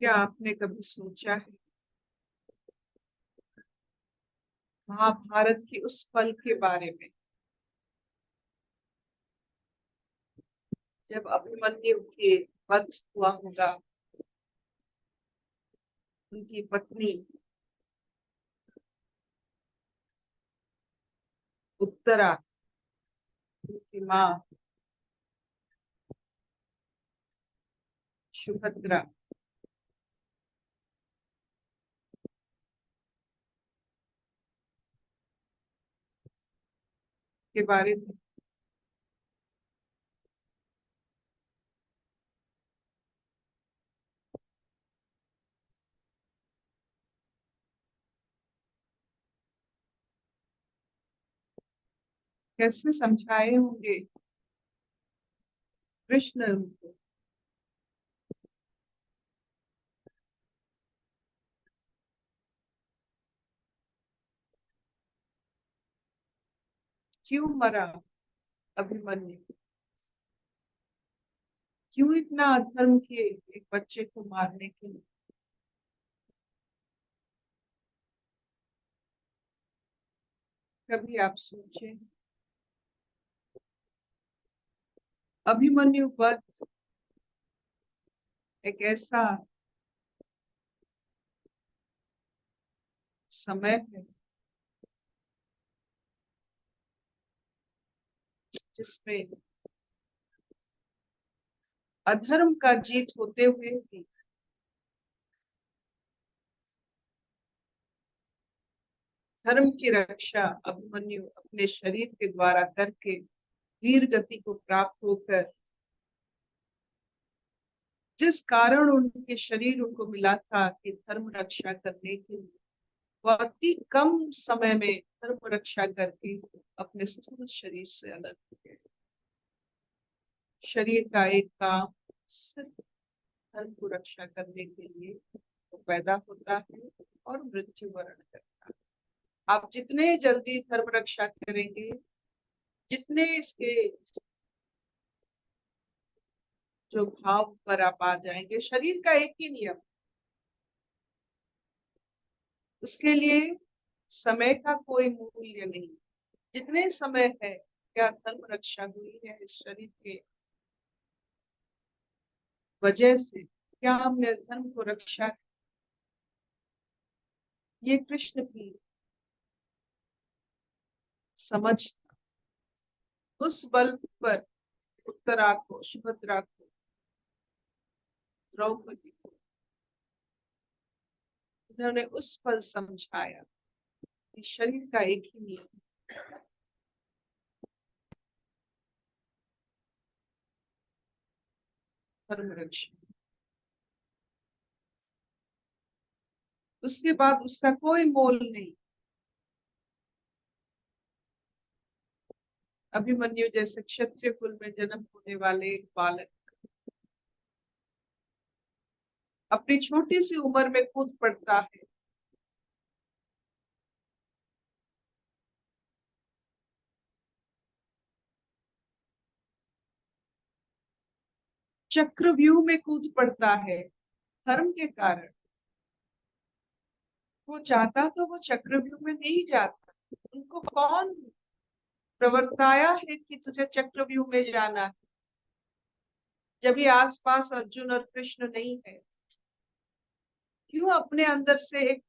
क्या आपने कभी सोचा है महाभारत के उस पल के बारे में जब अभिमन्यु के वध हुआ होगा, उनकी पत्नी उत्तरा, उनकी माँ सुभद्रा के बारे में? कैसे समझाए होंगे कृष्ण उनको? क्यों मरा अभिमन्यु? क्यों इतना अधर्म किए एक बच्चे को मारने के लिए? कभी आप सोचे अभिमन्यु वध एक ऐसा समय है जिसमें अधर्म का जीत होते हुए भी धर्म की रक्षा अभिमन्यु अपने शरीर के द्वारा करके वीर गति को प्राप्त होकर, जिस कारण उनके शरीर उनको मिला था कि धर्म रक्षा करने के लिए, वो अति कम समय में धर्म रक्षा करके अपने स्थूल शरीर से अलग हो गए। शरीर का एक काम सिर्फ धर्म को रक्षा करने के लिए वो पैदा होता है और मृत्यु वरण करता है। आप जितने जल्दी धर्म रक्षा करेंगे, जितने इसके जो भाव पर आप आ जाएंगे, शरीर का एक ही नियम, उसके लिए समय का कोई मूल्य नहीं। जितने समय है, क्या धर्म रक्षा हुई है इस शरीर के वजह से? क्या हमने धर्म को रक्षा? ये कृष्ण की समझ था। उस बल पर उत्तरा को, सुभद्रा को, द्रौपदी को उन्होंने उस पल समझाया कि शरीर का एक ही नियम, धर्म रक्षा। उसके बाद उसका कोई मोल नहीं। अभिमन्यु जैसे क्षत्रिय कुल में जन्म होने वाले एक बालक अपनी छोटी सी उम्र में कूद पड़ता है। चक्रव्यूह में कूद पड़ता है धर्म के कारण। वो चाहता तो वो चक्रव्यूह में नहीं जाता। उनको कौन प्रवर्ताया है कि तुझे चक्रव्यूह में जाना है, जब ये आसपास अर्जुन और कृष्ण नहीं है? क्यों अपने अंदर से एक,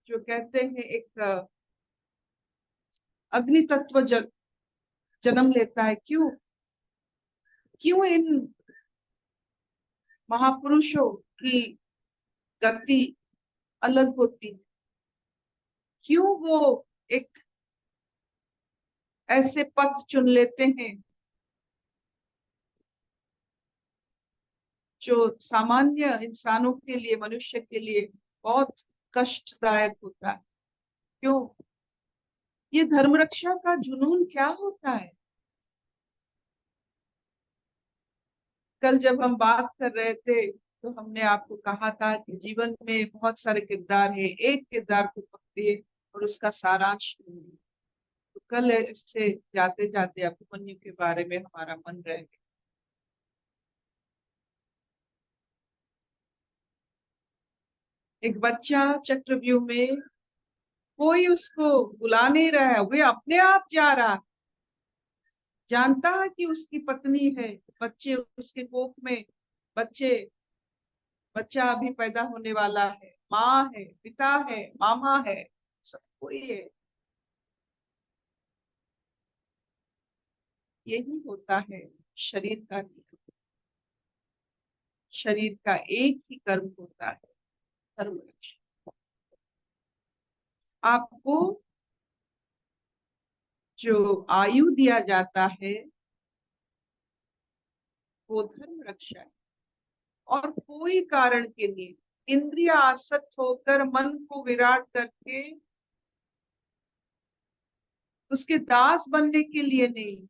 जो कहते हैं, एक अग्नि तत्व जन्म लेता है? क्यों? क्यों इन महापुरुषों की गति अलग होती है? क्यों वो एक ऐसे पथ चुन लेते हैं जो सामान्य इंसानों के लिए, मनुष्य के लिए बहुत कष्टदायक होता है? क्यों? ये धर्म रक्षा का जुनून क्या होता है? कल जब हम बात कर रहे थे तो हमने आपको कहा था कि जीवन में बहुत सारे किरदार है, एक किरदार को पकड़िए और उसका सारांश ढूंढिए। तो कल इससे जाते जाते अभिमन्यु के बारे में हमारा मन रह गया। एक बच्चा चक्रव्यूह में, कोई उसको बुला नहीं रहा है, वे अपने आप जा रहा है, जानता है कि उसकी पत्नी है, बच्चे उसके कोख में, बच्चे बच्चा अभी पैदा होने वाला है, माँ है, पिता है, मामा है, सब कोई है। यही होता है शरीर का नियम। शरीर का एक ही कर्म होता है, धर्म रक्षा। आपको जो आयु दिया जाता है वो धर्म रक्षा है, और कोई कारण के लिए इंद्रिय आसक्त होकर मन को विराट करके उसके दास बनने के लिए नहीं।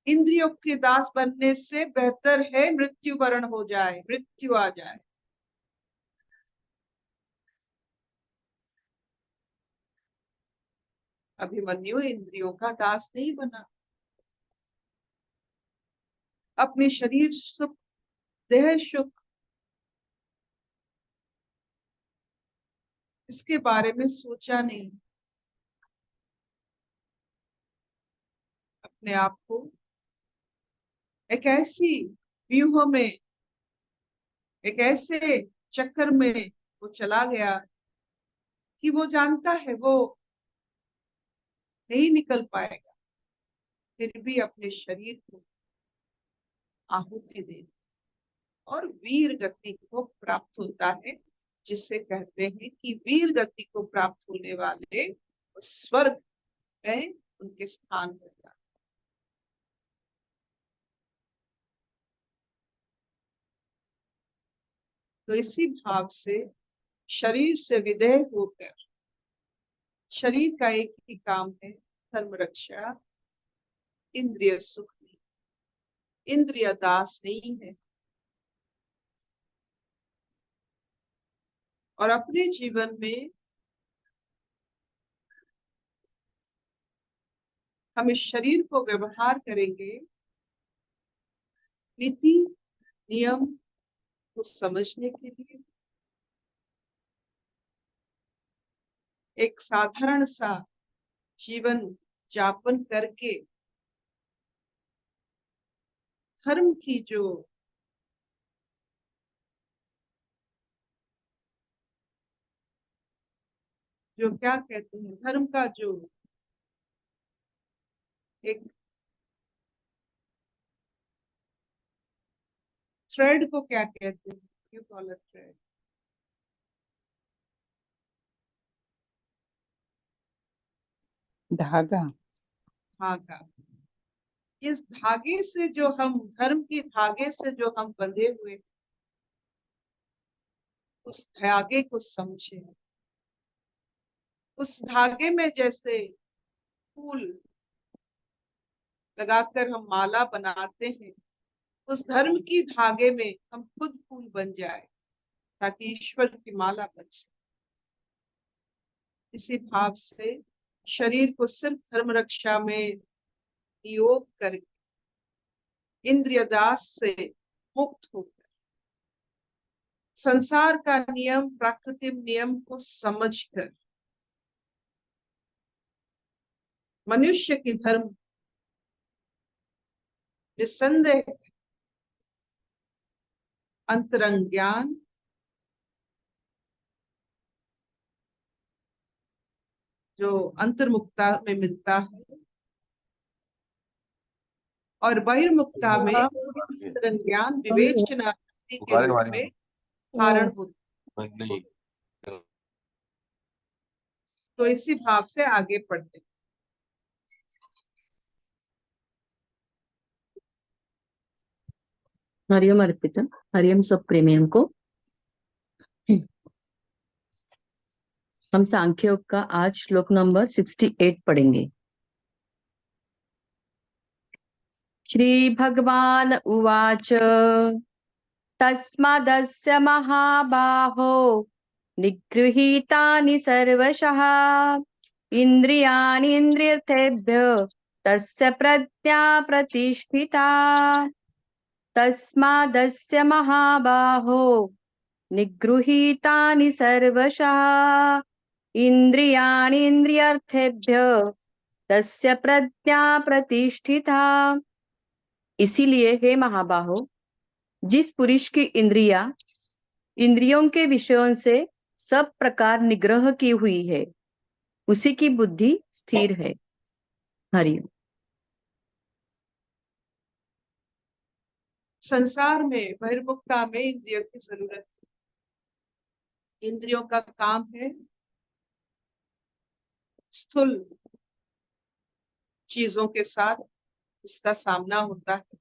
इंद्रियों के दास बनने से बेहतर है मृत्यु वरण हो जाए, मृत्यु आ जाए। अभिमन्यु इंद्रियों का दास नहीं बना, अपने शरीर सुख, देह सुख, इसके बारे में सोचा नहीं। अपने आप को एक ऐसी व्यूह में, एक ऐसे चक्कर में वो चला गया कि वो जानता है वो नहीं निकल पाएगा, फिर भी अपने शरीर को आहुति दे, और वीर गति को प्राप्त होता है, जिससे कहते हैं कि वीर गति को प्राप्त होने वाले स्वर्ग में उनके स्थान होता है। तो इसी भाव से शरीर से विदेह होकर, शरीर का एक ही काम है धर्म रक्षा, इंद्रिय सुख नहीं, इंद्रिय दास नहीं है। और अपने जीवन में हम इस शरीर को व्यवहार करेंगे नीति नियम को समझने के लिए, एक साधारण सा जीवन यापन करके धर्म की जो क्या कहते हैं, धर्म का जो एक थ्रेड को क्या कहते हैं, यू कॉल इट थ्रेड, धागा। धागा। इस धागे से जो हम, धर्म की धागे से जो हम बंधे हुए, उस धागे को समझे। उस धागे में जैसे फूल लगाकर हम माला बनाते हैं, उस धर्म की धागे में हम खुद फूल बन जाए, ताकि ईश्वर की माला बन सके। इसी भाव से शरीर को सिर्फ धर्म रक्षा में नियोग करके इंद्रिय दास से मुक्त होकर संसार का नियम, प्राकृतिक नियम को समझकर मनुष्य की धर्म निसंदेह अंतरंग ज्ञान, जो अंतर्मुक्ता में मिलता है, और बहिर्मुक्ता में अंतरंग ज्ञान विवेचना के रूप में धारण होता है। तो इसी भाव से आगे पढ़ते हैं। हरिओम अर्पितम। हरिओम सब प्रेमियों को। हम सांख्य योग का आज श्लोक नंबर 68 पढ़ेंगे। श्री भगवान उवाच तस्मादस्य महाबाहो निगृहीतानि सर्वशः इन्द्रियाणीन्द्रियर्थेभ्यः तस्य प्रज्ञा प्रतिष्ठिता। तस्मादस्य महाबाहो निगृहीतानि सर्वशः इंद्रियाणीन्द्रियार्थेभ्य तस्य प्रज्ञा प्रतिष्ठिता। इसीलिए हे महाबाहो, जिस पुरुष की इंद्रियों के विषयों से सब प्रकार निग्रह की हुई है, उसी की बुद्धि स्थिर है। हरिओम। संसार में बहिर्मुखता में इंद्रियों की जरूरत है। इंद्रियों का काम है स्थूल चीजों के साथ उसका सामना होता है।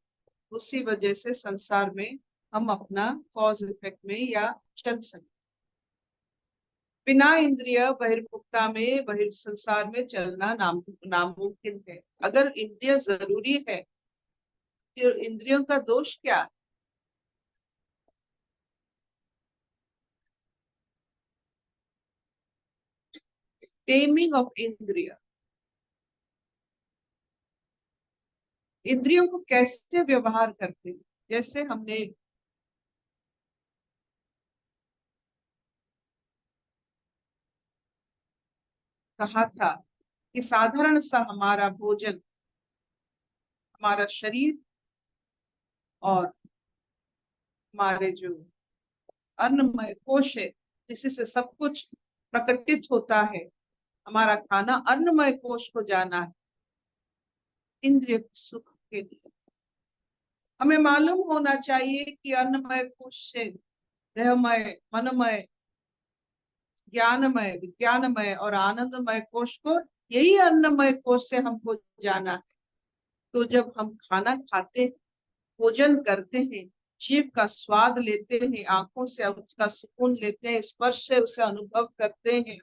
उसी वजह से संसार में हम अपना कॉज इफेक्ट में या चल सकते। बिना इंद्रिय बहिर्मुखता में संसार में चलना नामुमकिन है। अगर इंद्रिय जरूरी है तो इंद्रियों का दोष क्या है? टेमिंग ऑफ इंद्रिय। इंद्रियों को कैसे व्यवहार करते हैं? जैसे हमने कहा था कि साधारण सा हमारा भोजन, हमारा शरीर और हमारे जो अन्नमय कोश है जिससे सब कुछ प्रकटित होता है, हमारा खाना अन्नमय कोश को जाना है इंद्रिय सुख के लिए। हमें मालूम होना चाहिए कि अन्नमय कोश से देहमय, मनमय, ज्ञानमय, विज्ञानमय और आनंदमय कोश को, यही अन्नमय कोश से हमको जाना है। तो जब हम खाना खाते हैं, भोजन करते हैं, जीभ का स्वाद लेते हैं, आंखों से उसका सुकून लेते हैं, स्पर्श से उसे अनुभव करते हैं,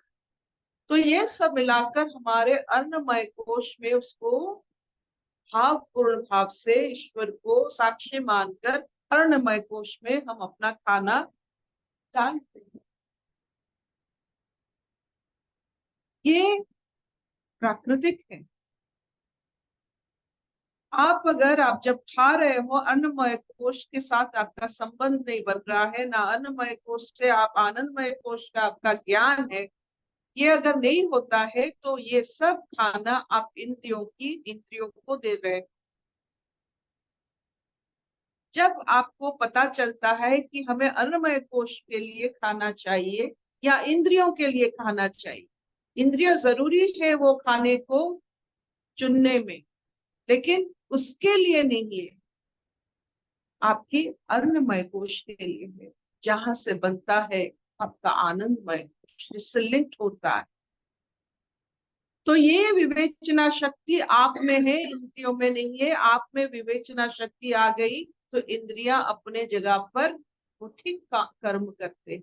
तो ये सब मिलाकर हमारे अन्नमय कोश में उसको भावपूर्ण भाव से ईश्वर को साक्षी मानकर अन्नमय कोश में हम अपना खाना डालते हैं। ये प्राकृतिक है। आप जब खा रहे हो, अन्नमय कोश के साथ आपका संबंध नहीं बन रहा है, ना अन्नमय कोश से आप आनंदमय कोश का आपका ज्ञान है, ये अगर नहीं होता है तो ये सब खाना आप इंद्रियों को दे रहे हैं। जब आपको पता चलता है कि हमें अन्नमय कोश के लिए खाना चाहिए या इंद्रियों के लिए खाना चाहिए, इंद्रिय जरूरी है वो खाने को चुनने में, लेकिन उसके लिए नहीं है, आपकी अन्नमय कोश के लिए है, जहां से बनता है आपका आनंदमय कोश, जिससे लिंक्ड होता है। तो ये विवेचना शक्ति आप में है, इंद्रियों में नहीं है। आप में विवेचना शक्ति आ गई तो इंद्रियां अपने जगह पर वो ठीक कर्म करते हैं।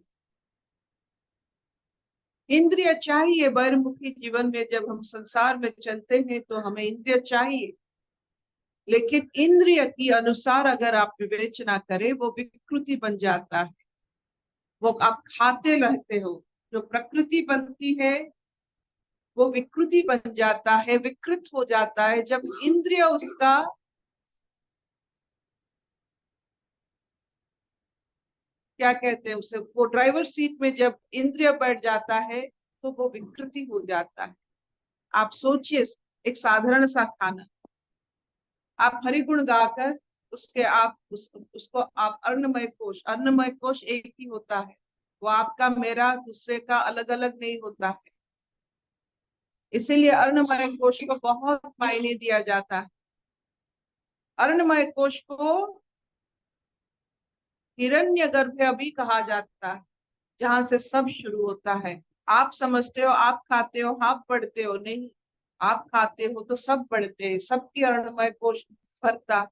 इंद्रिय चाहिए बहिर्मुखी जीवन में। जब हम संसार में चलते हैं तो हमें इंद्रिय चाहिए, लेकिन इंद्रिय की अनुसार अगर आप विवेचना करें वो विकृति बन जाता है। वो आप खाते रहते हो, जो प्रकृति बनती है वो विकृति बन जाता है, विकृत हो जाता है। जब इंद्रिय उसका क्या कहते हैं उसे, वो ड्राइवर सीट में जब इंद्रिय बैठ जाता है तो वो विकृति हो जाता है। आप सोचिए, एक साधारण सा खाना, आप हरिगुण गाकर उसको आप अन्नमय कोश एक ही होता है, वो आपका मेरा दूसरे का अलग अलग नहीं होता है। इसीलिए अन्नमय कोश को बहुत मायने दिया जाता है। अन्नमय कोश को हिरण्यगर्भ भी कहा जाता है, जहां से सब शुरू होता है। आप समझते हो आप खाते हो आप बढ़ते हो, नहीं, आप खाते हो तो सब बढ़ते हैं, सबकी अन्नमय कोश भरता है।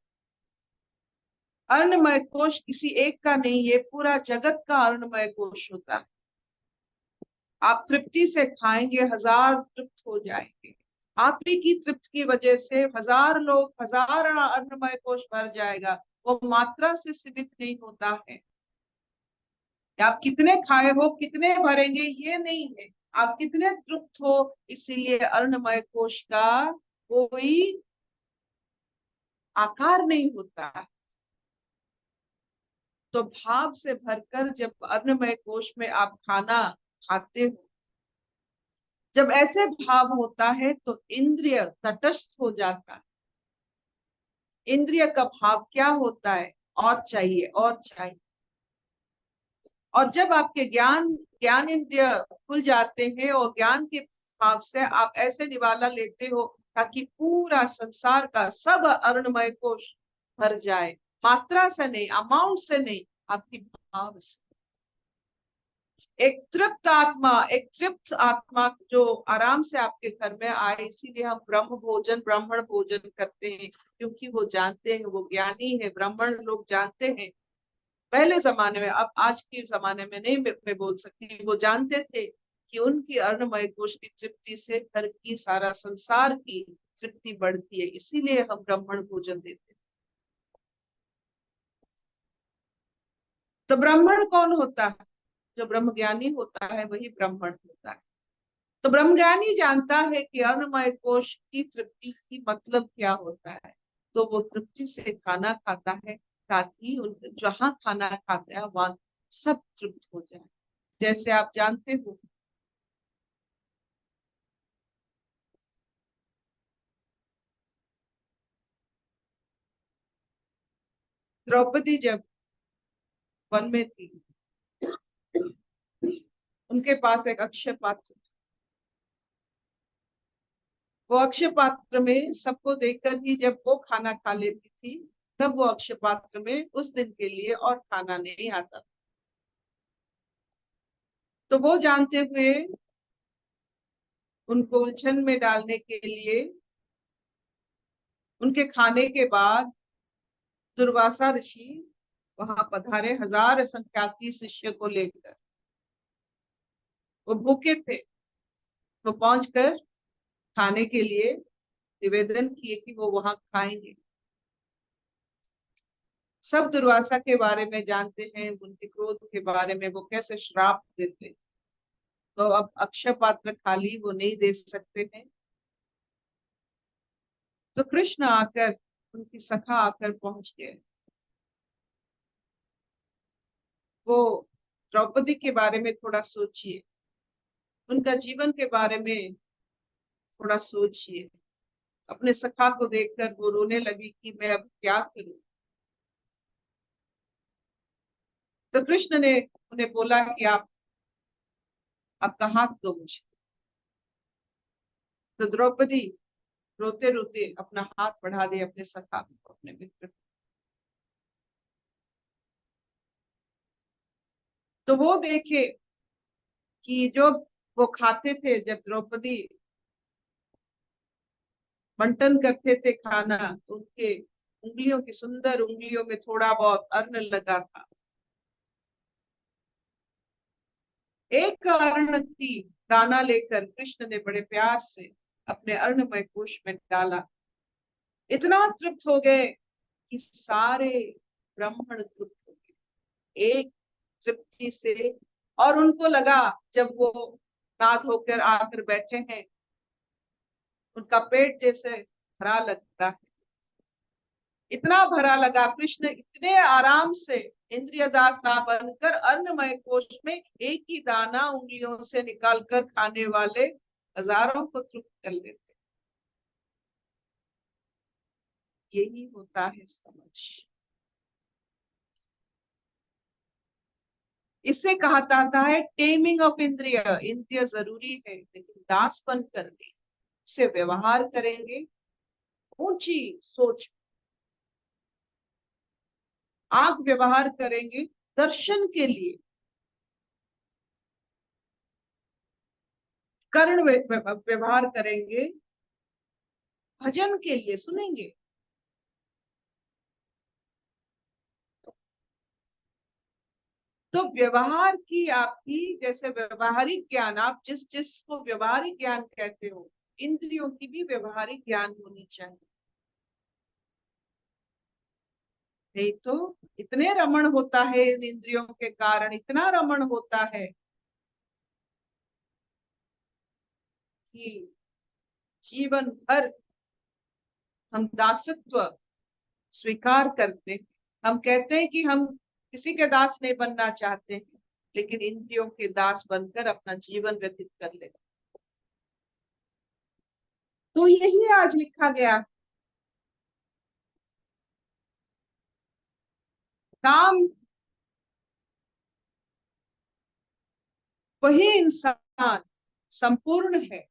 अन्नमय कोश किसी एक का नहीं, ये पूरा जगत का अन्नमय कोश होता है। आप तृप्ति से खाएंगे, हजार तृप्त हो जाएंगे। आप ही की तृप्त की वजह से हजार लोग, हजार अन्नमय कोश भर जाएगा। वो मात्रा से सीमित नहीं होता है। आप कितने खाए हो, कितने भरेंगे, ये नहीं है, आप कितने तृप्त हो। इसीलिए अन्नमय कोश का कोई आकार नहीं होता। तो भाव से भरकर जब अन्नमय कोश में आप खाना खाते हो, जब ऐसे भाव होता है तो इंद्रिय तटस्थ हो जाता है। इंद्रिय का भाव क्या होता है? और चाहिए, और चाहिए। और जब आपके ज्ञान ज्ञान इंद्रिय खुल जाते हैं और ज्ञान के भाव से आप ऐसे निवाला लेते हो ताकि पूरा संसार का सब अरुणमय कोश भर जाए, मात्रा से नहीं, अमाउंट से नहीं, आपकी भाव से। एक तृप्त आत्मा, एक तृप्त आत्मा जो आराम से आपके घर में आए, इसीलिए हम ब्रह्म भोजन, ब्राह्मण भोजन करते हैं, क्योंकि वो जानते हैं, वो ज्ञानी है। ब्राह्मण लोग जानते हैं पहले जमाने में, अब आज के जमाने में नहीं मैं बोल सकती, वो जानते थे कि उनकी अन्नमय कोश की तृप्ति से घर की, सारा संसार की तृप्ति बढ़ती है, इसीलिए हम ब्राह्मण भोजन देते हैं। तो ब्राह्मण कौन होता है? जो ब्रह्म ज्ञानी होता है वही ब्राह्मण होता है। तो ब्रह्मज्ञानी जानता है कि अन्नमय कोश की तृप्ति की मतलब क्या होता है, तो वो तृप्ति से खाना खाता है ताकि जहां खाना खाता है वहां सब तृप्त हो जाए। जैसे आप जानते हो, द्रौपदी जब वन में थी, उनके पास एक अक्षय पात्र, वो अक्षय पात्र में सबको देखकर ही जब वो खाना खा लेती थी, तब वो अक्षय पात्र में उस दिन के लिए और खाना नहीं आता। तो वो जानते हुए उनको उलझन में डालने के लिए, उनके खाने के बाद दुर्वासा ऋषि वहां पधारे, हजार संख्या की शिष्य को लेकर। वो भूखे थे, वो पहुंचकर खाने के लिए निवेदन किए कि वो वहां खाएंगे। सब दुर्वासा के बारे में जानते हैं, उनके क्रोध के बारे में, वो कैसे श्राप देते। तो अब अक्षय पात्र खाली वो नहीं दे सकते हैं। तो कृष्ण आकर, उनकी सखा आकर पहुंच गए। वो द्रौपदी के बारे में थोड़ा सोचिए, उनका जीवन के बारे में थोड़ा सोचिए। अपने सखा को देखकर वो रोने लगी कि मैं अब क्या करूं। तो कृष्ण ने उन्हें बोला कि आप आपका हाथ दो मुझे। तो द्रौपदी रोते रोते अपना हाथ बढ़ा दे अपने सखा को, अपने मित्र को। तो वो देखे कि जो वो खाते थे, जब द्रौपदी बंटन करते थे खाना, तो उनके उंगलियों की, सुंदर उंगलियों में थोड़ा बहुत अन्न लगा था। एक अर्ण की दाना लेकर कृष्ण ने बड़े प्यार से अपने अर्णमय कोश में डाला। इतना तृप्त हो गए कि सारे ब्राह्मण तृप्त हो गए एक तृप्ति से। और उनको लगा, जब वो नहा धोकर आकर बैठे हैं, उनका पेट जैसे भरा लगता है। इतना भरा लगा, कृष्ण इतने आराम से इंद्रिय दास ना बनकर अन्नमय कोश में एक ही दाना उंगलियों से निकालकर खाने वाले हजारों को तृप्त कर लेते। यही होता है समझ। इससे कहा जाता है टेमिंग ऑफ इंद्रिय। इंद्रिय जरूरी है, लेकिन दास बन कर नहीं, उससे व्यवहार करेंगे ऊंची सोच, आग व्यवहार करेंगे दर्शन के लिए, कर्ण व्यवहार करेंगे भजन के लिए, सुनेंगे। तो व्यवहार की आपकी, जैसे व्यवहारिक ज्ञान, आप जिस जिसको व्यवहारिक ज्ञान कहते हो, इंद्रियों की भी व्यवहारिक ज्ञान होनी चाहिए। नहीं तो इतने रमण होता है इन इंद्रियों के कारण, इतना रमण होता है कि जीवन भर हम दासत्व स्वीकार करते हैं। हम कहते हैं कि हम किसी के दास नहीं बनना चाहते हैं, लेकिन इंद्रियों के दास बनकर अपना जीवन व्यतीत कर ले। तो यही आज लिखा गया, काम वही इंसान संपूर्ण है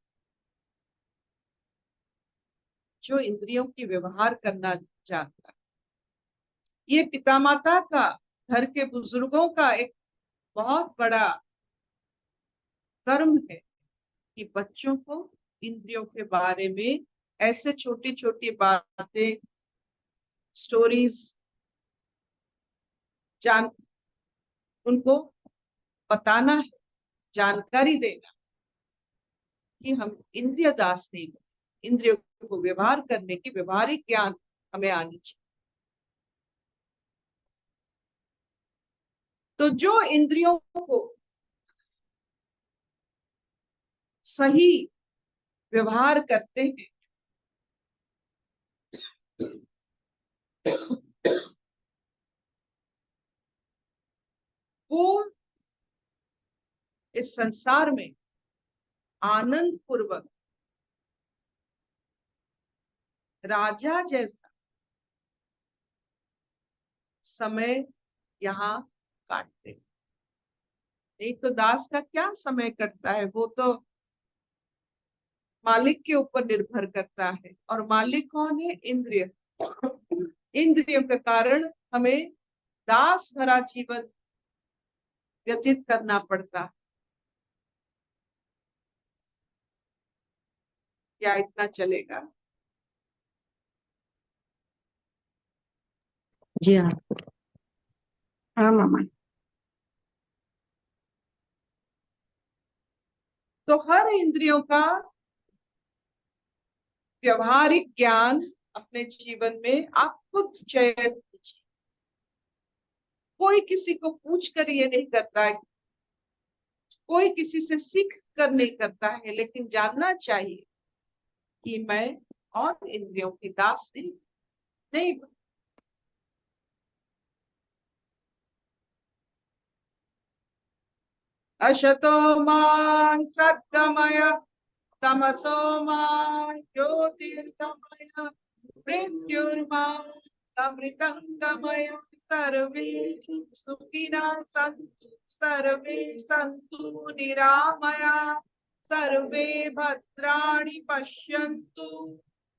जो इंद्रियों की व्यवहार करना जानता है। ये पिता माता का, घर के बुजुर्गों का एक बहुत बड़ा कर्म है कि बच्चों को इंद्रियों के बारे में ऐसे छोटी छोटी बातें, स्टोरीज जान उनको बताना है, जानकारी देना कि हम इंद्रिय दास नहीं बने, इंद्रियों को व्यवहार करने की व्यवहारिक ज्ञान हमें आनी चाहिए। तो जो इंद्रियों को सही व्यवहार करते हैं, वो इस संसार में आनंद पूर्वक राजा जैसा समय यहाँ काटते हैं। एक तो दास का क्या समय कटता है, वो तो मालिक के ऊपर निर्भर करता है, और मालिक कौन है? इंद्रिय। इंद्रियों के कारण हमें दास भरा जीवन व्यतीत करना पड़ता है। क्या इतना चलेगा? जी हाँ। हाँ मामा। तो हर इंद्रियों का व्यवहारिक ज्ञान अपने जीवन में आप खुद चयन कीजिए। कोई किसी को पूछ कर ये नहीं करता है, कोई किसी से सीख कर नहीं करता है, लेकिन जानना चाहिए कि मैं और इंद्रियों की दास नहीं। अशतो मां सद्गमय, तमसो मां ज्योतिर्गमय, मृत्युर्मामृतंगमय। सर्वे सुखिनः सन्तु, सर्वे सन्तु निरामया, सर्वे भद्राणि पश्यन्तु,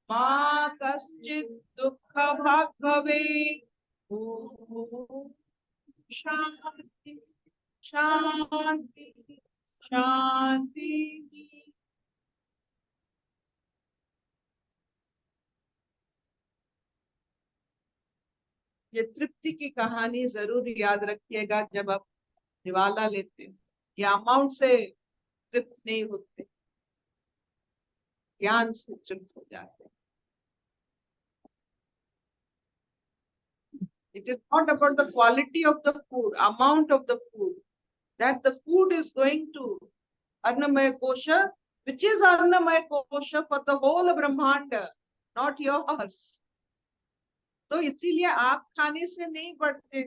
मा कश्चित् दुःखभाग् भवेत्। ॐ शान्ति शांति शांति। ये तृप्ति की कहानी जरूर याद रखिएगा जब आप निवाला लेते हो। ये अमाउंट से तृप्त नहीं होते, ज्ञान से तृप्त हो जाते हैं। It is not about the quality of the food, amount of the food, that the food is going to Annamaya Kosha, which is Annamaya Kosha for the whole Brahmanda, not yours. तो इसीलिए आप खाने से नहीं बढ़ते।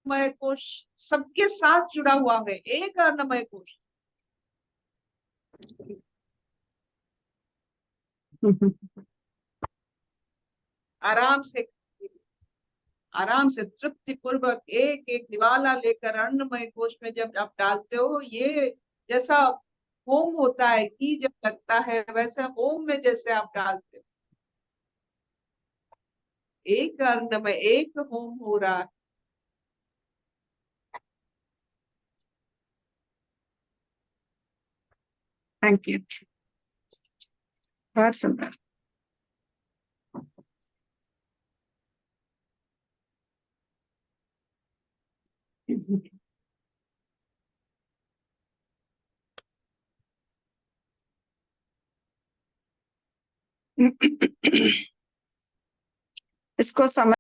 अन्नमय कोश सबके साथ जुड़ा हुआ है, एक अन्नमय कोश। आराम से तृप्ति पूर्वक एक एक निवाला लेकर अन्नमय कोश में जब आप डालते हो, ये जैसा होम होता है, घी जब लगता है, वैसे होम में जैसे आप डालते हो, एक अन्न में एक होम हो रहा है। थैंक यू, बहुत सुंदर। इसको समझ